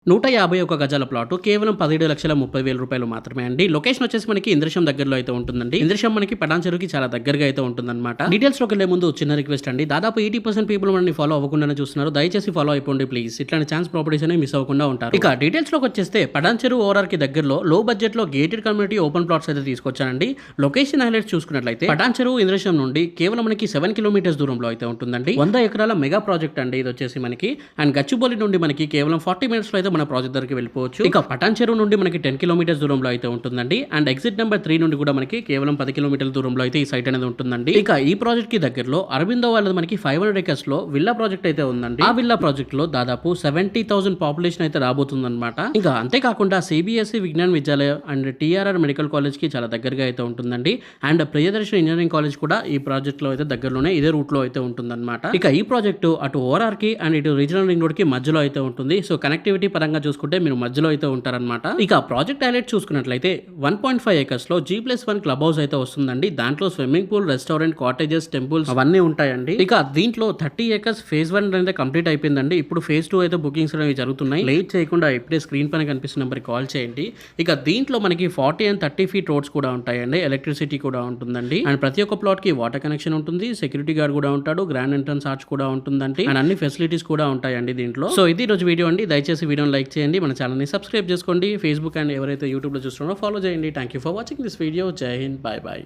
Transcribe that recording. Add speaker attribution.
Speaker 1: 151 గజాల ప్లాటు కేవలం 17,30,000 రూపాయలు మాత్రమే అండి. లొకేషన్ వచ్చేసి మనకి ఇంద్రశం దగ్గరలో అయితే ఉంటుందండి. ఇంద్రశం మనకి పటాన్ చెరువుకి చాలా దగ్గరగా అయితే ఉంటుందన్నమాట. డీటెయిల్స్ లోకి వెళ్లే ముందు చిన్న రిక్వెస్ట్ అండి. దాదాపు 80% పీపుల్ మనల్ని ఫాలో అవ్వకుండానే చూస్తున్నారు. దయచేసి ఫాలో అయిపోండి ప్లీజ్. ఇట్లాంటి ఛాన్స్ ప్రాపర్టీస్ అనేవి మిస్ అవ్వకుండా ఉంటారు. ఇక డీటెయిల్స్ లోకి వచ్చేస్తే పటాన్ చెరువు ఓఆర్ఆర్ కి దగ్గరలో లో బడ్జెట్ లో గేటెడ్ కమ్యూనిటీ ఓపెన్ ప్లాట్స్ అయితే తీసుకొచ్చానండి. లొకేషన్ హైలైట్స్ చూసుకున్నట్లయితే పటాన్ చెరువు ఇంద్రశం నుండి కేవలం మనకి 7 కిలోమీటర్స్ దూరంలో అయితే ఉంటుందండి. 100 ఎకరాల మెగా ప్రాజెక్ట్ అండి ఇది వచ్చేసి మనకి. అండ్ గచ్చిబౌలి నుండి మనకి కేవలం 40 మినిట్స్ లో అయితే మన ప్రాజెక్ట్ దగ్గరికి వెళ్ళిపోవచ్చు. ఇక పటాన్ చెరువు నుండి మనకి 10 కిలోమీటర్స్ దూరంలో అయితే ఉంటుందండి. అండ్ ఎగ్జిట్ నెంబర్ 3 నుండి కూడా మనకి కేవలం 10 కిలోమీటర్ల దూరంలో అయితే ఈ సైట్ అనేది ఉంటుందండి. ఇక ఈ ప్రాజెక్ట్ కి దగ్గరలో అరవిందో వాళ్ళది మనకి 500 ఎకర్స్ లో విల్లా ప్రాజెక్ట్ అయితే ఉందండి. ఆ విల్లా ప్రాజెక్ట్ లో దాదాపు 70,000 పాపులేషన్ అయితే రాబోతుంది అనమాట. ఇంకా అంతేకాకుండా సిబిఎస్ఈ విజ్ఞాన్ విద్యాలయం అండ్ టిఆర్ఆర్ మెడికల్ కాలేజ్ కి చాలా దగ్గరగా అయితే ఉంటుందండి. అండ్ ప్రియదర్శన్ ఇంజనీరింగ్ కాలేజ్ కూడా ఈ ప్రాజెక్ట్ లో అయితే దగ్గరలోనే ఇదే రూట్ లో అయితే ఉంటుందన్నమాట. ఇక ఈ ప్రాజెక్టు అటు ఓఆర్ఆర్ కి అండ్ ఇటు రీజనల్ రింగ్ రోడ్ కి మధ్యలో అయితే ఉంటుంది. సో కనెక్టివిటీ పరంగా చూసుకుంటే మీరు మధ్యలో అయితే ఉంటారన్నమాట. ఇక ప్రాజెక్ట్ హైలైట్ చూసుకున్నట్లయితే 1.5 ఎకర్స్ లో G+1 క్లబ్ హౌస్ అయితే వస్తుందండి. దాంట్లో swimming pool, restaurant, cottages, temples అవన్నీ ఉంటాయండి. ఇక దీంట్లో 30 ఎకర్స్ ఫేజ్ 1 అయితే కంప్లీట్ అయిపోయిందండి. ఇప్పుడు ఫేజ్ 2 అయితే బుకింగ్స్ అనేవి జరుగుతున్నాయి. లేట్ చేయకుండా ఇప్పుడే స్క్రీన్ పైన కనిపిస్తున్న నెంబర్కి కాల్ చేయండి. ఇక దీంట్లో మనకి 40 and 30 ఫీట్ రోడ్స్ కూడా ఉంటాయండి. ఎలక్ట్రిసిటీ కూడా ఉంటుందండి. అండ్ ప్రతి ఒక్క ప్లాట్ కి వాటర్ కనెక్షన్ ఉంటుంది. సెక్యూరిటీ గార్డ్ కూడా ఉంటాడు. గ్రాండ్ ఎంట్రన్స్ ఆర్చ్ కూడా ఉంటుందండి. అండ్ అన్ని ఫెసిలిటీస్ కూడా ఉంటాయండి దీంట్లో. సో ఇది రోజు వీడియో అండి. దయచేసి వీడియోని లైక్ చేయండి. మన ఛానల్ ని సబ్స్క్రైబ్ చేసుకోండి. ఫేస్బుక్ అండ్ ఎవరైతే యూట్యూబ్ లో చూస్తున్నారో ఫాలో చేయండి. Thank you for watching this video. జై హింద్. By by.